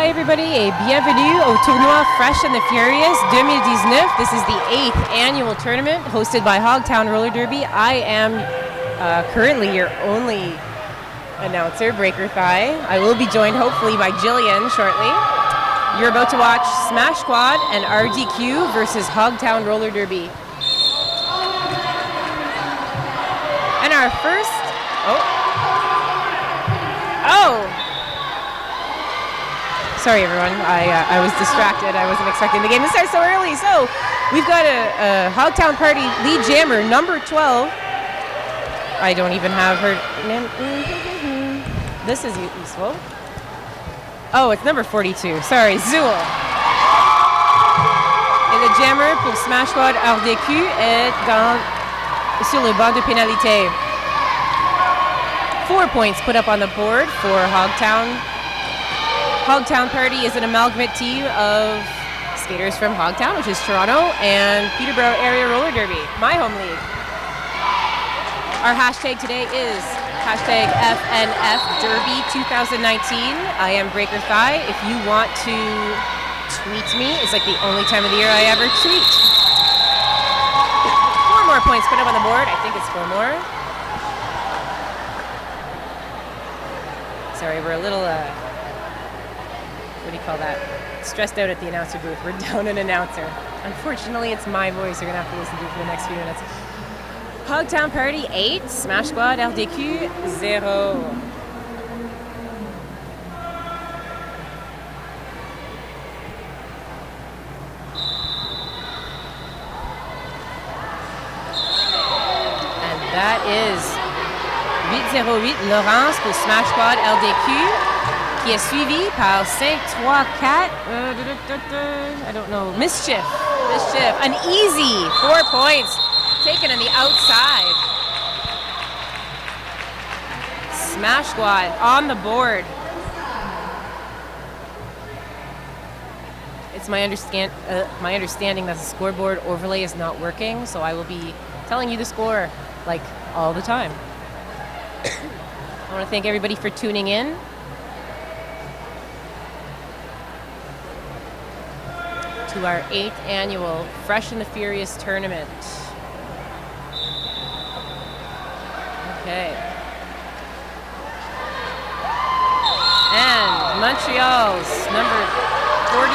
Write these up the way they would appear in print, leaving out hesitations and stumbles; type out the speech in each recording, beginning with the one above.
Hi everybody et bienvenue au tournoi Fresh and the Furious 2019. This is the 8th annual tournament hosted by Hogtown Roller Derby. I am currently your only announcer, Breaker Thigh. I will be joined hopefully by Jillian shortly. You're about to watch Smash Squad and RDQ versus Hogtown Roller Derby. And our first... Sorry, everyone. I was distracted. I wasn't expecting the game to start so early. So we've got a Hogtown Party lead jammer, number 12. I don't even have her name. This is useful. Oh, it's number 42. Sorry, Zool. Et le jammer pour Smash Squad RDQ est sur le banc de pénalité. 4 points put up on the board for Hogtown. Hogtown Party is an amalgamate team of skaters from Hogtown, which is Toronto, and Peterborough Area Roller Derby, my home league. Our hashtag today is hashtag FNF Derby 2019. I am Breaker Thigh. If you want to tweet me, it's like the only time of the year I ever tweet. 4 more points put up on the board. I think it's 4 more. Sorry, we're a little, what do you call that? Stressed out at the announcer booth. We're down an announcer. Unfortunately, it's my voice you're going to have to listen to for the next few minutes. Hogtown Party 8, Smash Squad RDQ 0. And that is 808 Laurence pour Smash Squad RDQ, qui est suivi par 534, I don't know, Mischief, an easy 4 points taken on the outside. Smash Squad on the board. It's my understanding that the scoreboard overlay is not working, so I will be telling you the score like all the time. I want to thank everybody for tuning in. To our 8th annual Fresh and the Furious tournament. Okay. And Montreal's number 41,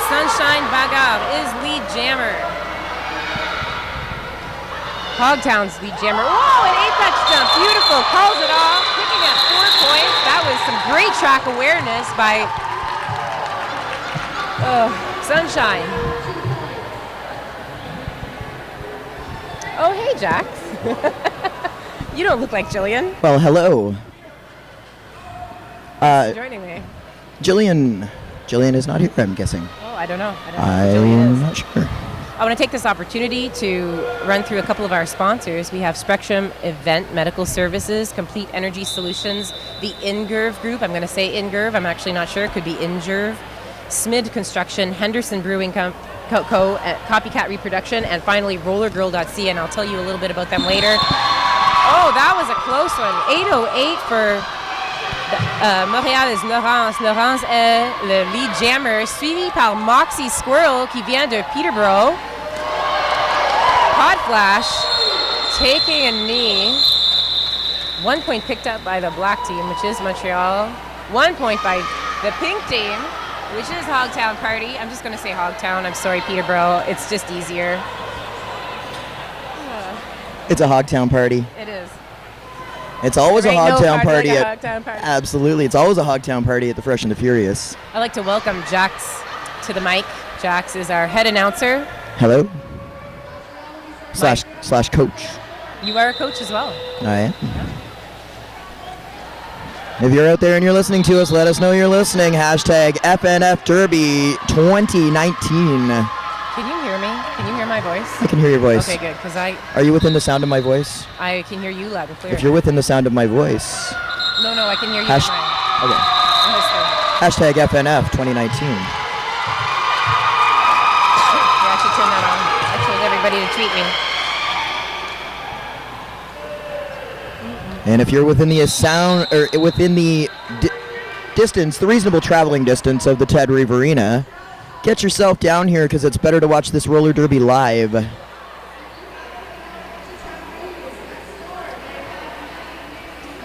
Sunshine Bagarre, is lead jammer. Hogtown's lead jammer. Whoa, an apex jump. Beautiful. Calls it off. Picking up 4 points. That was some great track awareness by Sunshine. Oh, hey, Jax. You don't look like Jillian. Well, hello. Thanks for joining me. Jillian is not here, I'm guessing. Oh, I don't know. I'm not sure. I want to take this opportunity to run through a couple of our sponsors. We have Spectrum Event Medical Services, Complete Energy Solutions, the Ingurv Group. I'm going to say Ingurv. I'm actually not sure. It could be Injurv. Smid Construction, Henderson Brewing Co. Copycat Reproduction, and finally RollerGirl.ca, and I'll tell you a little bit about them later. Oh, that was a close one. 808 for Montréal is Laurence. Laurence est le lead jammer, suivi par Moxie Squirrel qui vient de Peterborough. Pod Flash taking a knee. 1 point picked up by the black team, which is Montreal. 1 point by the pink team, which is Hogtown Party. I'm just going to say Hogtown. I'm sorry, Peterborough. It's just easier. It's a Hogtown Party. It is. It's always a Hogtown party. Hogtown Party. Absolutely. It's always a Hogtown Party at the Fresh and the Furious. I'd like to welcome Jax to the mic. Jax is our head announcer. Hello. Slash coach. You are a coach as well. I am. If you're out there and you're listening to us, let us know you're listening. Hashtag FNF Derby 2019. Can you hear me? Can you hear my voice? I can hear your voice. Okay, good. Because Are you within the sound of my voice? I can hear you loud and clear. If you're within the sound of my voice. No, I can hear you. Okay. I'm listening. Hashtag FNF 2019. Yeah, I should turn that on. I told everybody to tweet me. And if you're within the sound or within the distance, the reasonable traveling distance of the Ted Reeve Arena, get yourself down here because it's better to watch this roller derby live.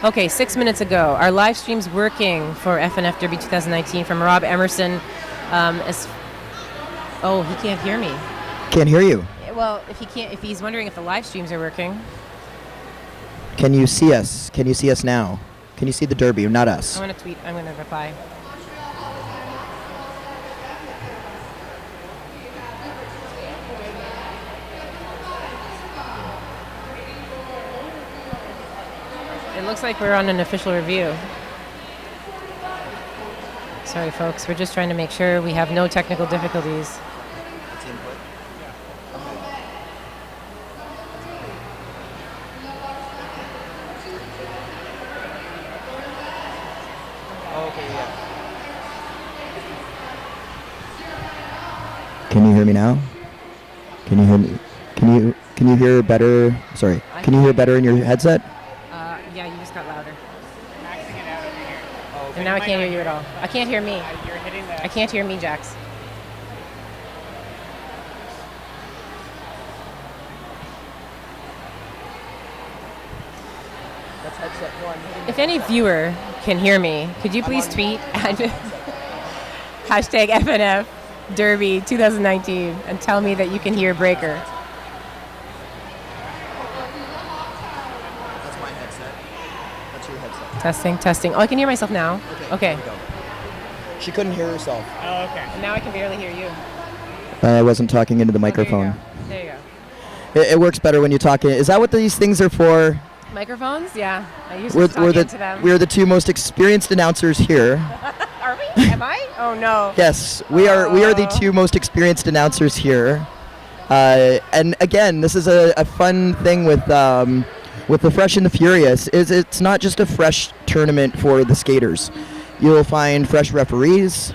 Okay, 6 minutes ago, our live stream's working for FNF Derby 2019 from Rob Emerson. He can't hear me. Can't hear you. Well, if he's wondering if the live streams are working. Can you see us? Can you see us now? Can you see the derby? Not us. I'm going to reply. It looks like we're on an official review. Sorry, folks. We're just trying to make sure we have no technical difficulties. Can you hear me now? Can you hear me? Can you hear better? Sorry. Can you hear better in your headset? Yeah, you just got louder. And now I can't hear you at all. I can't hear me. I can't hear me, Jax. That's headset one. If any viewer can hear me, could you please tweet at hashtag FNF Derby 2019 and tell me that you can hear Breaker. That's my headset. That's your headset. Testing. Oh, I can hear myself now. Okay. She couldn't hear herself. Oh, okay. And now I can barely hear you. I wasn't talking into the microphone. There you go. It works better when you talk. Is that what these things are for? Microphones? Yeah. I usually talk into them. We're the two most experienced announcers here. Are we? Am I? Oh, no. Yes, we are the two most experienced announcers here. And again, this is a fun thing with the Fresh and the Furious. It's not just a fresh tournament for the skaters. You'll find fresh referees,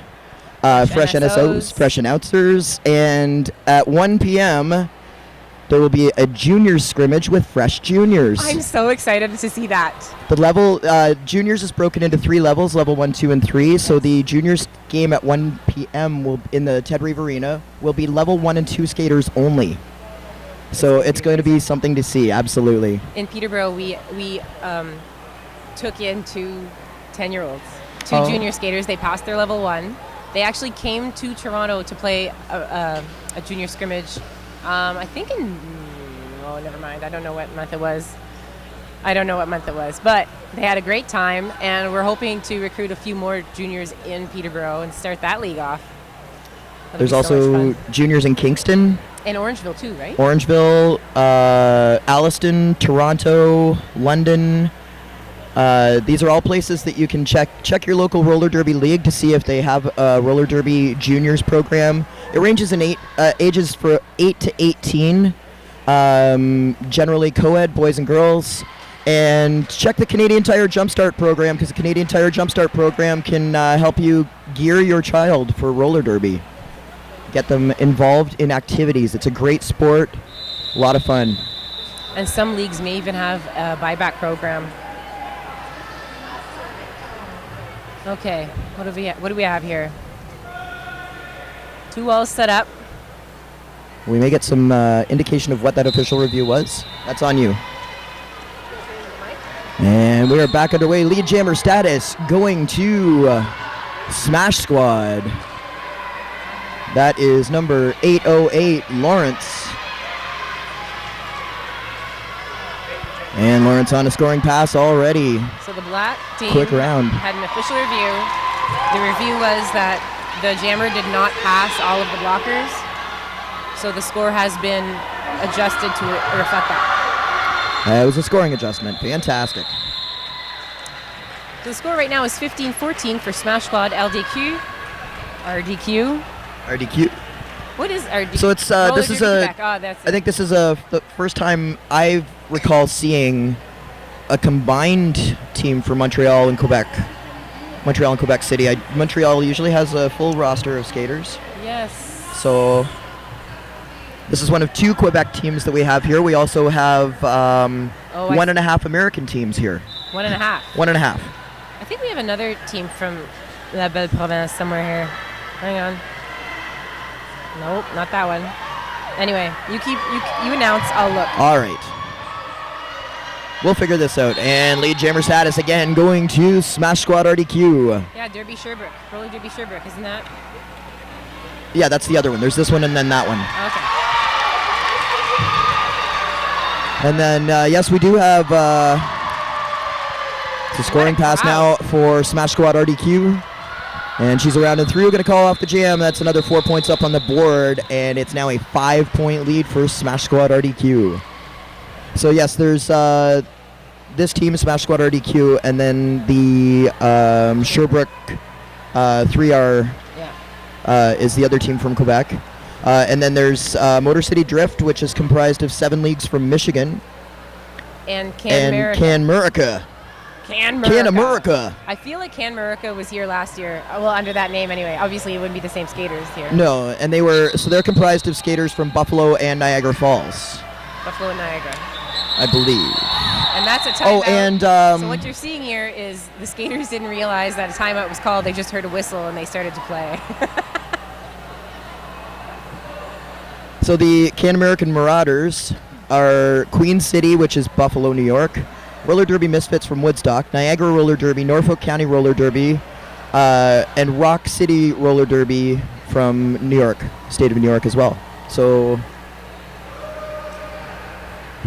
fresh NSOs, fresh announcers, and at 1 p.m. there will be a juniors scrimmage with fresh juniors. I'm so excited to see that. The level, juniors is broken into 3 levels, level 1, 2, and 3. So the juniors game at 1 p.m. in the Ted Reeve Arena will be level 1 and 2 skaters only. So it's going to be something to see, absolutely. In Peterborough, we took in 2 10-year-olds, 2 junior skaters. They passed their level 1. They actually came to Toronto to play a junior scrimmage. I think never mind. I don't know what month it was. But they had a great time, and we're hoping to recruit a few more juniors in Peterborough and start that league off. There's also juniors in Kingston. In Orangeville too, right? Orangeville, Alliston, Toronto, London. These are all places that you can check your local roller derby league to see if they have a roller derby juniors program. It ranges in ages for 8 to 18, generally co-ed, boys and girls. And check the Canadian Tire Jumpstart program, because the Canadian Tire Jumpstart program can help you gear your child for roller derby. Get them involved in activities. It's a great sport, a lot of fun. And some leagues may even have a buyback program. Okay, what do we have here? 2 walls set up. We may get some indication of what that official review was. That's on you. And we are back underway. Lead jammer status going to Smash Squad. That is number 808, Lawrence. And Lawrence on a scoring pass already. So the black team Quick round. Had an official review. The review was that the jammer did not pass all of the blockers. So the score has been adjusted to reflect that. It was a scoring adjustment. Fantastic. The score right now is 15-14 for Smash Squad RDQ. RDQ. What is RDQ? So it's this is I think this is the first time I recall seeing a combined team for Montreal and Quebec. Montreal and Quebec City. Montreal usually has a full roster of skaters. Yes. So this is one of 2 Quebec teams that we have here. We also have 1.5 American teams here. 1.5. 1.5. I think we have another team from La Belle Province somewhere here. Hang on. Nope, not that one. Anyway, you announce, I'll look. All right. We'll figure this out. And lead jammer status again going to Smash Squad RDQ. Yeah, Derby Sherbrooke. Roller Derby Sherbrooke, isn't that? Yeah, that's the other one. There's this one and then that one. Okay. And then, yes, we do have it's a scoring pass now for Smash Squad RDQ. And she's around in 3. We're going to call off the jam. That's another 4 points up on the board. And it's now a 5-point lead for Smash Squad RDQ. So, yes, there's this team, Smash Squad RDQ, and then the Sherbrooke 3R is the other team from Quebec. And then there's Motor City Drift, which is comprised of 7 leagues from Michigan. And Canmerica. Canmerica. I feel like Canmerica was here last year. Well, under that name anyway. Obviously, it wouldn't be the same skaters here. No, and they're comprised of skaters from Buffalo and Niagara Falls. Buffalo and Niagara, I believe. And that's a timeout. Oh, and so what you're seeing here is the skaters didn't realize that a timeout was called. They just heard a whistle and they started to play. So the Can-American Marauders are Queen City, which is Buffalo, New York, Roller Derby Misfits from Woodstock, Niagara Roller Derby, Norfolk County Roller Derby, and Rock City Roller Derby from New York, state of New York as well. So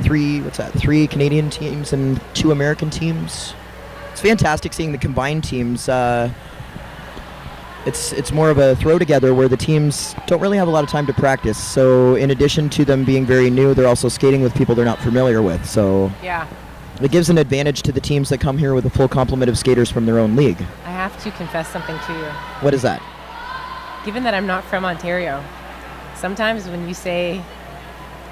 3 Canadian teams and 2 American teams. It's fantastic seeing the combined teams. It's more of a throw together where the teams don't really have a lot of time to practice. So in addition to them being very new, they're also skating with people they're not familiar with. So yeah, it gives an advantage to the teams that come here with a full complement of skaters from their own league. I have to confess something to you. What is that? Given that I'm not from Ontario, sometimes when you say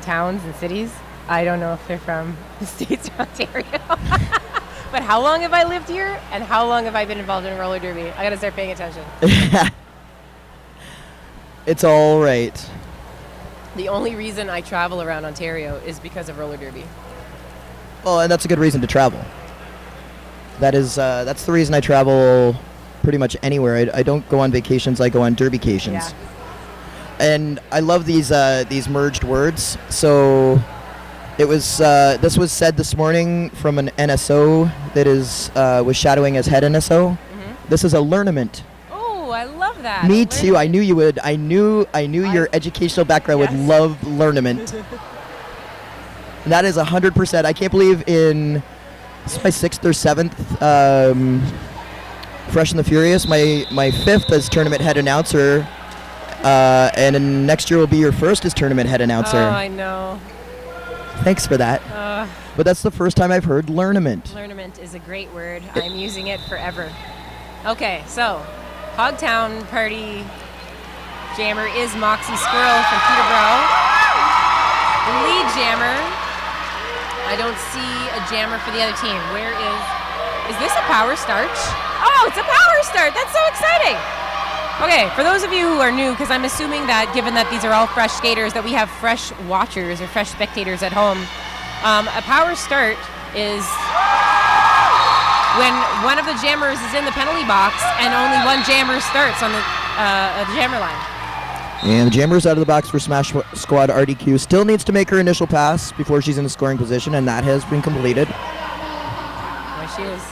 towns and cities, I don't know if they're from the States or Ontario. But how long have I lived here, and how long have I been involved in roller derby? I gotta start paying attention. It's all right. The only reason I travel around Ontario is because of roller derby. Well, and that's a good reason to travel. That's the reason I travel pretty much anywhere. I don't go on vacations, I go on derbycations. Yeah. And I love these merged words. So this was said this morning from an NSO that was shadowing as head NSO. Mm-hmm. This is a learnament. Oh, I love that. Me too. I knew you would. I knew your educational background would love learnament. That is 100%. I can't believe this is my 6th or 7th Fresh and the Furious. My 5th as tournament head announcer. And then next year will be your first as tournament head announcer. Oh, I know. Thanks for that. But that's the first time I've heard learnament. Learnament is a great word. I'm using it forever. Okay, so Hogtown Party jammer is Moxie Squirrel from Peterborough. The lead jammer, I don't see a jammer for the other team. Where is this a power start? Oh, it's a power start. That's so exciting. Okay, for those of you who are new, because I'm assuming that given that these are all fresh skaters, that we have fresh watchers or fresh spectators at home. A power start is when one of the jammers is in the penalty box and only one jammer starts on the jammer line. And the jammer's out of the box for Smash Squad RDQ. Still needs to make her initial pass before she's in the scoring position, and that has been completed. There she is.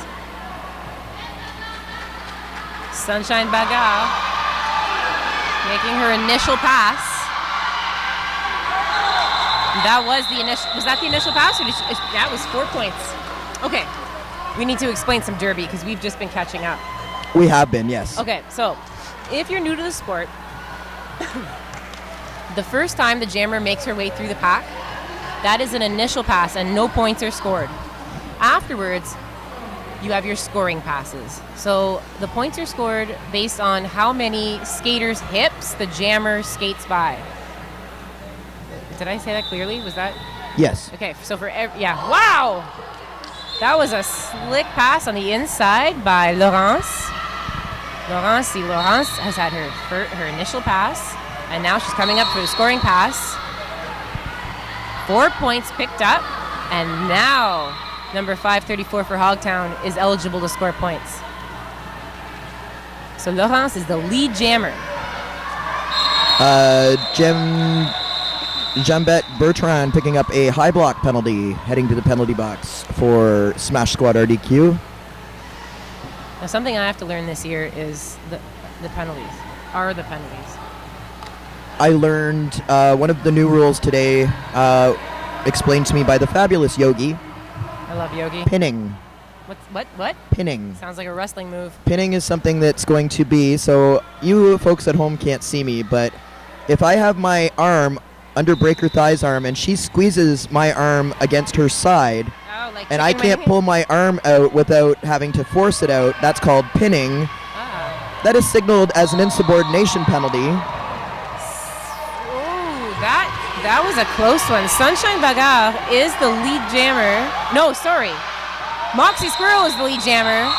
Sunshine Baga making her initial pass. That was the initial. Was that the initial pass, or that was 4 points? Okay, we need to explain some derby because we've just been catching up. We have been, yes. Okay, so if you're new to the sport, the first time the jammer makes her way through the pack, that is an initial pass, and no points are scored. Afterwards, you have your scoring passes. So the points are scored based on how many skaters' hips the jammer skates by. Did I say that clearly? Was that? Yes. Okay, so wow! That was a slick pass on the inside by Laurence. Laurence has had her initial pass, and now she's coming up for the scoring pass. 4 points picked up, and now number 534 for Hogtown is eligible to score points. So Laurence is the lead jammer. Jambette Bertrand picking up a high block penalty, heading to the penalty box for Smash Squad RDQ. Now, something I have to learn this year is the penalties. Are the penalties? I learned one of the new rules today, explained to me by the fabulous Yogi. I love Yogi. Pinning. What? Pinning. Sounds like a wrestling move. Pinning is something that's going to be, so you folks at home can't see me, but if I have my arm under Breaker Thigh's arm and she squeezes my arm against her side, and I can't pull my arm out without having to force it out, that's called pinning. That is signaled as an insubordination penalty. Ooh, that was a close one. Sunshine Bagarre is the lead jammer. No, sorry. Moxie Squirrel is the lead jammer.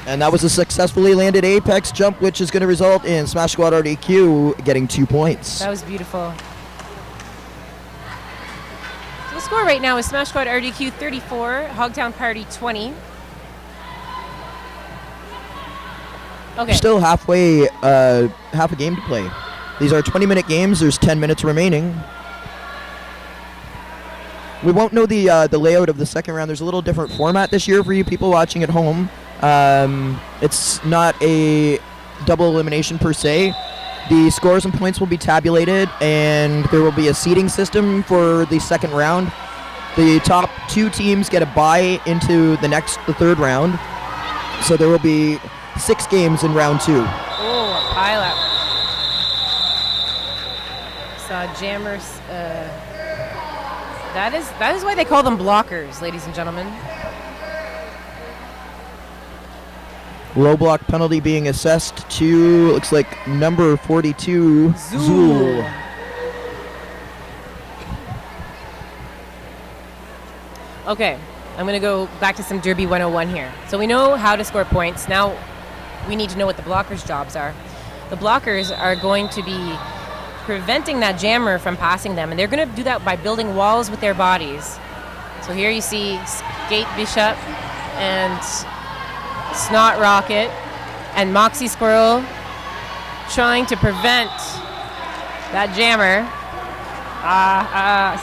And that was a successfully landed apex jump, which is going to result in Smash Squad RDQ getting 2 points. That was beautiful. So the score right now is Smash Squad RDQ 34, Hogtown Pardy 20. Okay. Still half a game to play. These are 20-minute games. There's 10 minutes remaining. We won't know the layout of the second round. There's a little different format this year for you people watching at home. It's not a double elimination per se. The scores and points will be tabulated, and there will be a seeding system for the second round. The top 2 teams get a bye into the third round. So there will be 6 games in round 2. Oh, a pileup. Saw jammers. That is why they call them blockers, ladies and gentlemen. Low block penalty being assessed to, looks like, number 42, Zool. Okay, I'm going to go back to some Derby 101 here. So we know how to score points. Now we need to know what the blockers' jobs are. The blockers are going to be preventing that jammer from passing them, and they're going to do that by building walls with their bodies. So here you see Skate Bishop and Snot Rocket and Moxie Squirrel trying to prevent that jammer,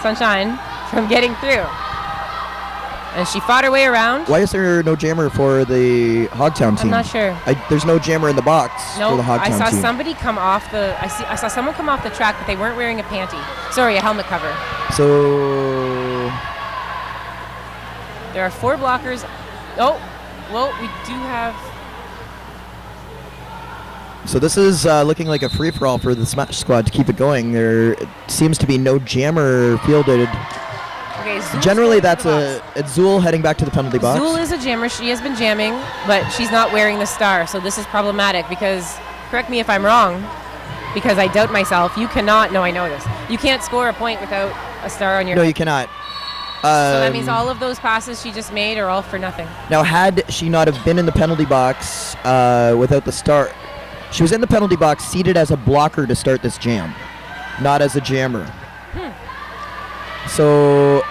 Sunshine, from getting through. And she fought her way around. Why is there no jammer for the Hogtown team? I'm not sure. There's no jammer in the box for the Hogtown team. I saw somebody come off the. I saw someone come off the track, but they weren't wearing a panty. Sorry, a helmet cover. So there are 4 blockers. Oh, well, we do have. So this is looking like a free-for-all for the Smash Squad to keep it going. There seems to be no jammer fielded. Okay, generally, it's Zool heading back to the penalty box. Zool is a jammer. She has been jamming, but she's not wearing the star. So this is problematic because, correct me if I'm wrong, because I doubt myself, you cannot, no, I know this, you can't score a point without a star on your No, head. you cannot. So that means all of those passes she just made are all for nothing. Now, had she not have been in the penalty box without the star, she was in the penalty box seated as a blocker to start this jam, not as a jammer. So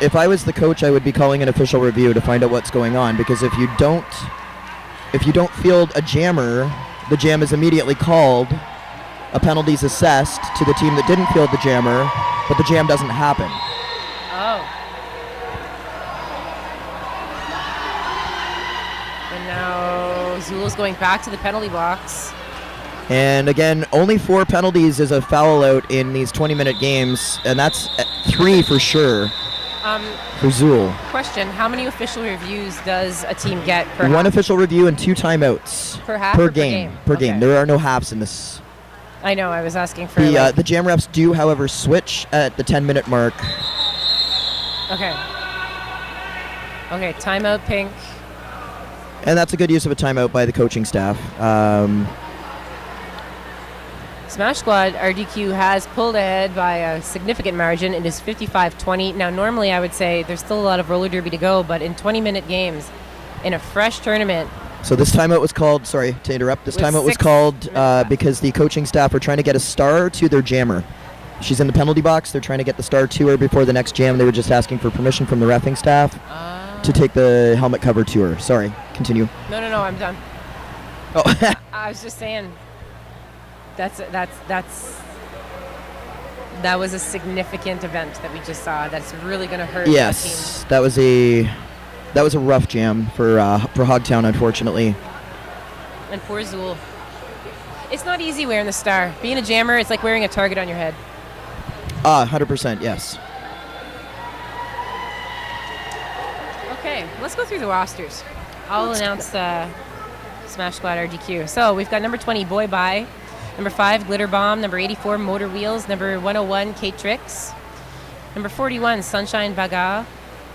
if I was the coach, I would be calling an official review to find out what's going on, because if you don't field a jammer, the jam is immediately called, a penalty is assessed to the team that didn't field the jammer, but the jam doesn't happen. Oh. And now Zool's going back to the penalty box. And again, only 4 penalties is a foul out in these 20-minute games, and that's 3 for sure for Zool. Question, how many official reviews does a team get per 1 half? official review and 2 timeouts. Per half per or game. Per game. Okay. There are no halves in this. I know, I was asking for the jam refs do, however, switch at the 10-minute mark. Okay. Okay, timeout, pink. And that's a good use of a timeout by the coaching staff. Smash Squad RDQ has pulled ahead by a significant margin. It is 55-20. Now, normally I would say there's still a lot of roller derby to go, but in 20-minute games, in a fresh tournament. So this timeout was called, sorry to interrupt, this timeout was called because the coaching staff are trying to get a star to their jammer. She's in the penalty box. They're trying to get the star to her before the next jam. They were just asking for permission from the reffing staff to take the helmet cover to her. Sorry, continue. No, I'm done. Oh. I was just saying. That was a significant event that we just saw. That's really going to hurt. Yes, that was a rough jam for Hogtown, unfortunately. And poor Zool. It's not easy wearing the star. Being a jammer, it's like wearing a target on your head. 100%, yes. Okay, let's go through the rosters. I'll announce Smash Squad RDQ. So we've got number 20, Boy Bye. Number 5, Glitter Bomb. Number 84, Motor Wheels. Number 101, Kate Tricks. Number 41, Sunshine Bagarre.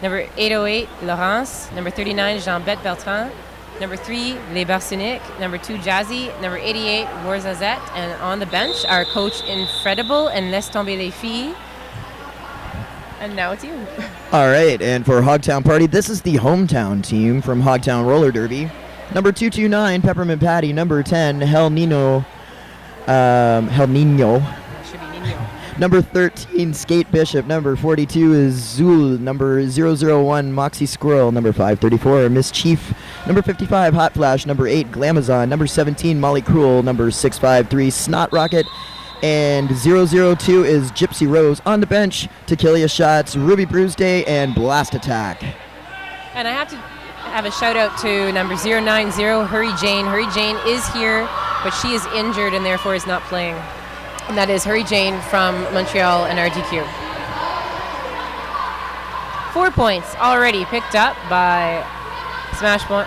Number 808, Laurence. Number 39, Jean-Bette Bertrand. Number 3, Les Barsiniques. Number 2, Jazzy. Number 88, Warzazette. And on the bench, our coach Infredible and Laisse Tomber les Filles. And now it's you. All right, and for Hogtown Party, this is the hometown team from Hogtown Roller Derby. Number 229, Peppermint Patty. Number 10, Hell Nino. Should be Nino. Number 13, Skate Bishop. Number 42 is Zool. Number 001, Moxie Squirrel. Number 534, Mischief. Number 55, Hot Flash. Number 8, Glamazon. Number 17, Molly Cruel. Number 653, Snot Rocket. And 002 is Gypsy Rose. On the bench, Tequila Shots, Ruby Bruise Day, and Blast Attack. And I have to have a shout out to number 090, Hurry Jane. Hurry Jane is here, but she is injured and therefore is not playing. And that is Hurry Jane from Montreal and RDQ. 4 points already picked up by Smash Squad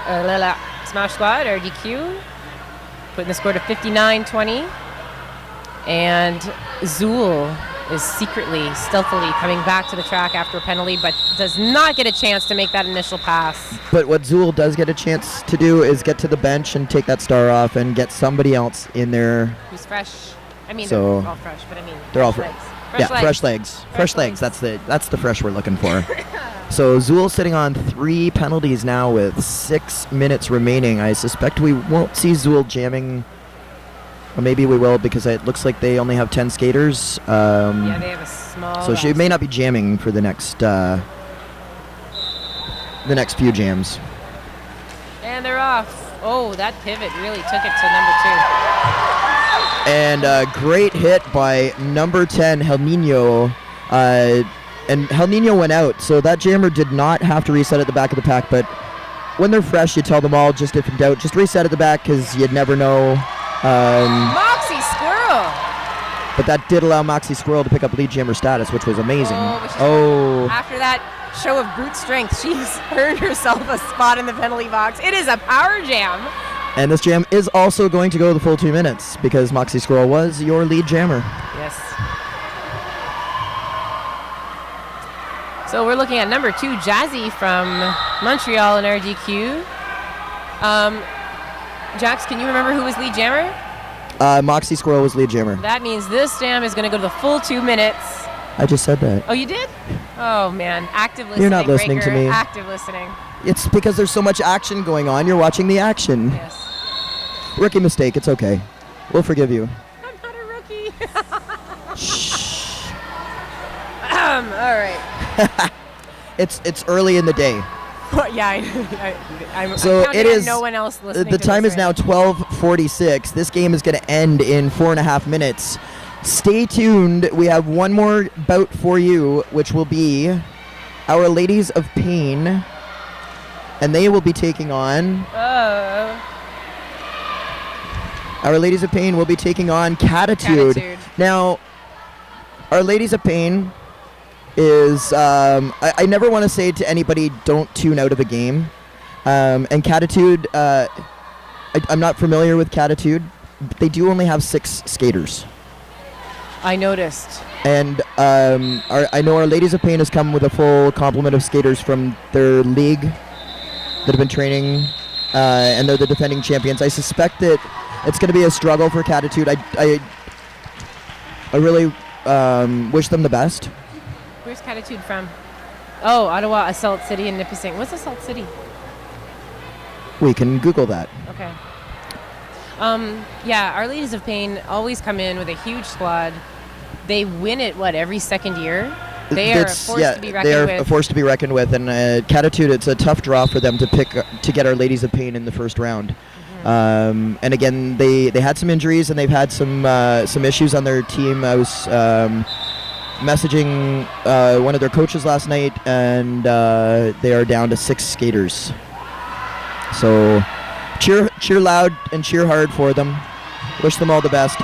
RDQ, putting the score to 59-20. And Zool is secretly, stealthily coming back to the track after a penalty, but does not get a chance to make that initial pass. But what Zool does get a chance to do is get to the bench and take that star off and get somebody else in there. Who's fresh? I mean, so they're all fresh, but I mean, they're all fresh. Fresh legs. Fresh legs. That's the fresh we're looking for. So Zool sitting on 3 penalties now with 6 minutes remaining. I suspect we won't see Zool jamming. Or maybe we will, because it looks like they only have 10 skaters. Yeah, they have a small. So she may not be jamming for the next few jams. And they're off. Oh, that pivot really took it to number 2. And a great hit by number 10, El Nino. And El Nino went out, so that jammer did not have to reset at the back of the pack. But when they're fresh, you tell them all, just if in doubt, just reset at the back, because you'd never know. Moxie Squirrel! But that did allow Moxie Squirrel to pick up lead jammer status, which was amazing. After that show of brute strength, she's earned herself a spot in the penalty box. It is a power jam. And this jam is also going to go the full 2 minutes, because Moxie Squirrel was your lead jammer. Yes. So we're looking at number 2, Jazzy from Montreal and RDQ. Jax, can you remember who was lead jammer? Moxie Squirrel was lead jammer. That means this jam is going to go to the full 2 minutes. I just said that. Oh, you did? Oh, man. Active listening. You're not listening Breaker. to me. Active listening. It's because there's so much action going on. You're watching the action. Yes. Rookie mistake. It's okay. We'll forgive you. I'm not a rookie. Shh. All right. It's early in the day. Yeah, I'm so counting it on is. no one else listening. The time to this is now 12:46. This game is going to end in 4.5 minutes. Stay tuned. We have one more bout for you, which will be Our Ladies of Pain, and they will be taking on. Our Ladies of Pain will be taking on Catitude. Now, Our Ladies of Pain is, I never want to say to anybody, don't tune out of a game. And Catitude, I'm not familiar with Catitude, but they do only have 6 skaters. I noticed. And I know Our Ladies of Pain has come with a full complement of skaters from their league that have been training, and they're the defending champions. I suspect that it's going to be a struggle for Catitude. I really wish them the best. Where's Catitude from? Oh, Ottawa, Assault City, and Nipissing. What's Assault City? We can Google that. Okay. Yeah, Our Ladies of Pain always come in with a huge squad. They win it, every second year? They are a force to be reckoned they are with. a force to be reckoned with, and Catitude, it's a tough draw for them to get Our Ladies of Pain in the first round. And again, they had some injuries and they've had some issues on their team. I was messaging one of their coaches last night, and they are down to 6 skaters. So cheer loud and cheer hard for them. Wish them all the best.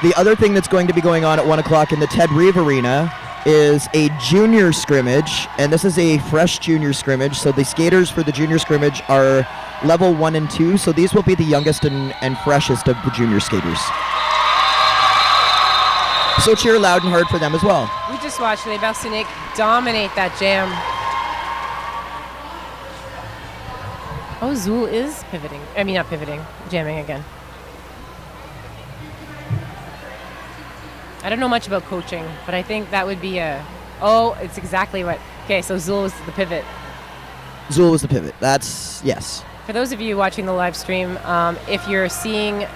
The other thing that's going to be going on at 1 o'clock in the Ted Reeve Arena is a junior scrimmage, and this is a fresh junior scrimmage. So the skaters for the junior scrimmage are level 1 and 2, so these will be the youngest and freshest of the junior skaters. So cheer loud and hard for them as well. We just watched Les Barsinic dominate that jam. Oh, Zool is pivoting. I mean, not pivoting, jamming again. I don't know much about coaching, but I think that would be it's exactly what. Okay, so Zool was the pivot. Zool was the pivot. That's, yes. For those of you watching the live stream, if you're seeing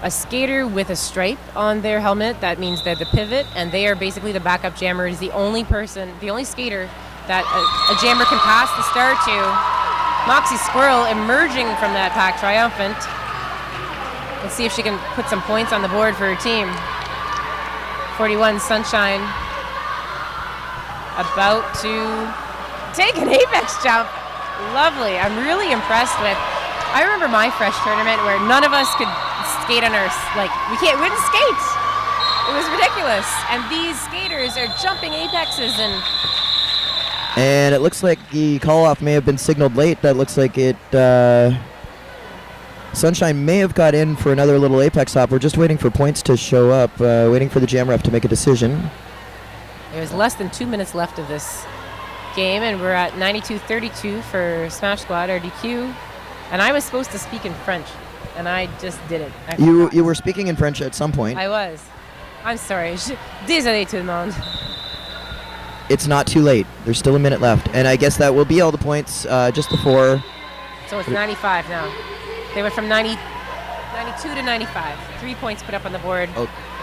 a skater with a stripe on their helmet, that means they're the pivot, and they are basically the backup jammer. Is the only skater that a jammer can pass the star to. Moxie Squirrel emerging from that pack triumphant. Let's see if she can put some points on the board for her team. 41 Sunshine about to take an apex jump. Lovely. I'm really impressed with. I remember my fresh tournament where none of us could skate on our we wouldn't skate. It was ridiculous. And these skaters are jumping apexes and it looks like the call-off may have been signaled late. That looks like it. Sunshine may have got in for another little apex hop. We're just waiting for points to show up, waiting for the jam ref to make a decision. There's less than 2 minutes left of this game, and we're at 92-32 for Smash Squad RDQ. And I was supposed to speak in French, and I just didn't. You were speaking in French at some point. I was. I'm sorry. Désolé tout le monde. It's not too late. There's still a minute left, and I guess that will be all the points, just the 4. So it's 95 now. They went from 92 to 95. 3 points put up on the board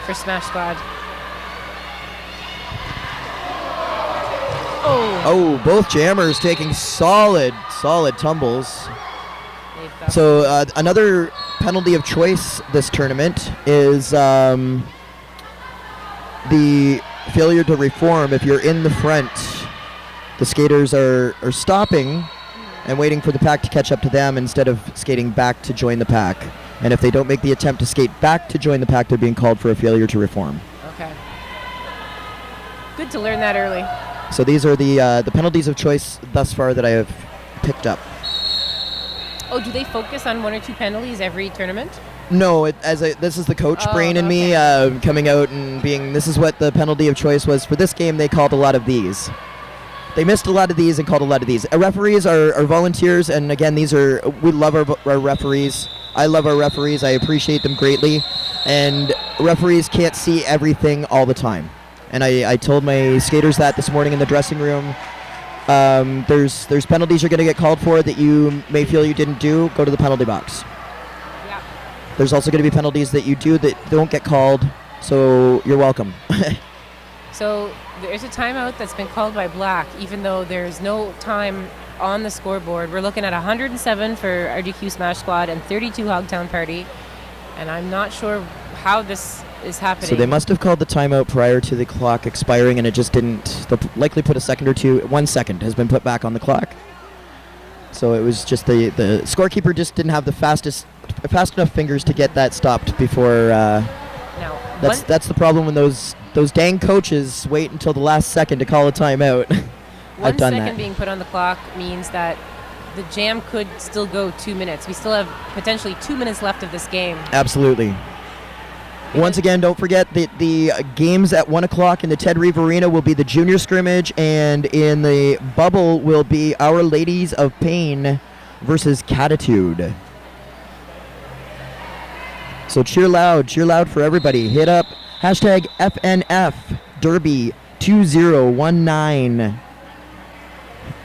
for Smash Squad. Oh, both jammers taking solid tumbles. So another penalty of choice this tournament is the failure to reform. If you're in the front, the skaters are stopping and waiting for the pack to catch up to them instead of skating back to join the pack. And if they don't make the attempt to skate back to join the pack, they're being called for a failure to reform. Okay. Good to learn that early. So these are the penalties of choice thus far that I have picked up. Oh, do they focus on 1 or 2 penalties every tournament? No, this is the coach brain in me coming out and being, this is what the penalty of choice was. For this game, they called a lot of these. They missed a lot of these and called a lot of these. Referees are volunteers, and again, we love our referees. I love our referees. I appreciate them greatly. And referees can't see everything all the time. And I told my skaters that this morning in the dressing room. There's penalties you're going to get called for that you may feel you didn't do. Go to the penalty box. Yeah. There's also going to be penalties that you do that don't get called, so you're welcome. So there's a timeout that's been called by Black, even though there's no time on the scoreboard. We're looking at 107 for RDQ Smash Squad and 32 Hogtown Pardy, and I'm not sure how this is happening. So they must have called the timeout prior to the clock expiring, and it just didn't. They'll likely put a second or two. 1 second has been put back on the clock. So it was just the scorekeeper just didn't have the fast enough fingers to get that stopped before. No. That's the problem when those dang coaches wait until the last second to call a timeout. I've done 1 second that. being put on the clock means that the jam could still go 2 minutes. We still have potentially 2 minutes left of this game. Absolutely. Once again, don't forget that the games at 1 o'clock in the Ted Reeve Arena will be the junior scrimmage, and in the bubble will be Our Ladies of Pain versus Catitude. So cheer loud for everybody. Hit up hashtag FNF Derby 2019.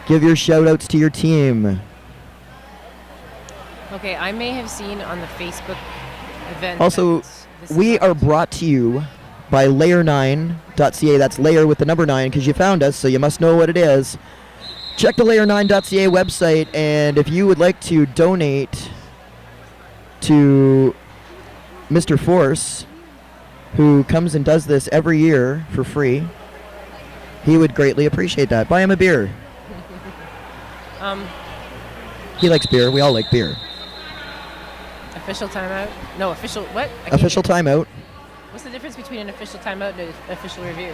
Give your shout outs to your team. Okay, I may have seen on the Facebook event. Also, we are brought to you by layer9.ca. That's layer with the number 9 because you found us, so you must know what it is. Check the layer9.ca website, and if you would like to donate to Mr. Force, who comes and does this every year for free, he would greatly appreciate that. Buy him a beer. He likes beer. We all like beer. Official timeout? No, official what? Official timeout. What's the difference between an official timeout and an official review?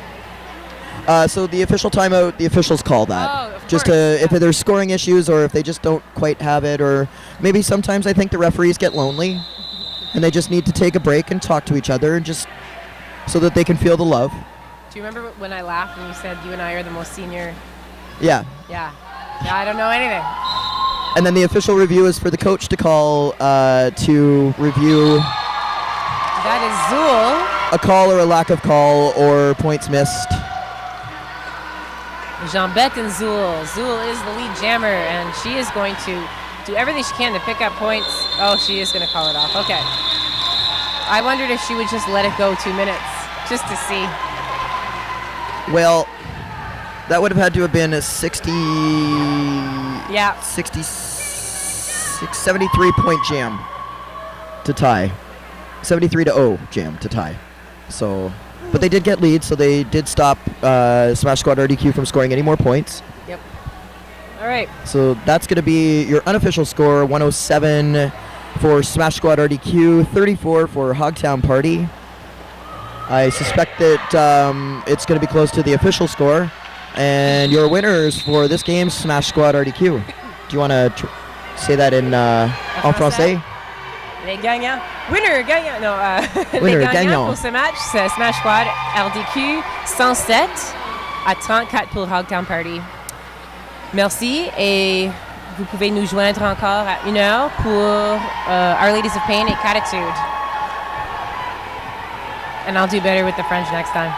So the official timeout, the officials call that. Oh, of just course, if there's scoring issues or if they just don't quite have it, or maybe sometimes I think the referees get lonely and they just need to take a break and talk to each other and just so that they can feel the love. Do you remember when I laughed when you said you and I are the most senior? Yeah. Yeah. Yeah, I don't know anything. And then the official review is for the coach to call to review That is Zool. a call or a lack of call or points missed. Jean-Beth and Zool. Zool is the lead jammer, and she is going to do everything she can to pick up points. Oh, she is going to call it off. Okay. I wondered if she would just let it go 2 minutes, just to see. Well, that would have had to have been a 66, 73 point jam to tie. 73-0 jam to tie. So, but they did get leads, so they did stop Smash Squad RDQ from scoring any more points. Yep. All right. So that's going to be your unofficial score: 107 for Smash Squad RDQ, 34 for Hogtown Pardy. I suspect that it's going to be close to the official score. And your winners for this game, Smash Squad RDQ. Do you want to say that in en français? Les gagnants. Winner, gagnant. Non, Winner, les gagnants gagnant. pour ce match, c'est Smash Squad RDQ 107 à 34 pour Hogtown Party. Merci et vous pouvez nous joindre encore à 1h pour Our Ladies of Pain et Catitude. And I'll do better with the French next time.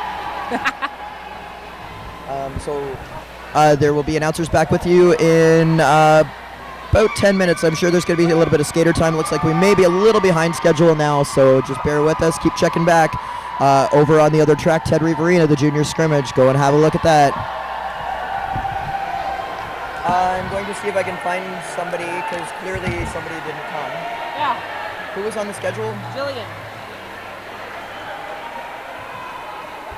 There will be announcers back with you in about 10 minutes. I'm sure there's going to be a little bit of skater time. It looks like we may be a little behind schedule now, so just bear with us. Keep checking back. Over on the other track, Ted Reeve Arena, the junior scrimmage. Go and have a look at that. I'm going to see if I can find somebody, because clearly somebody didn't come. Yeah. Who was on the schedule? Jillian.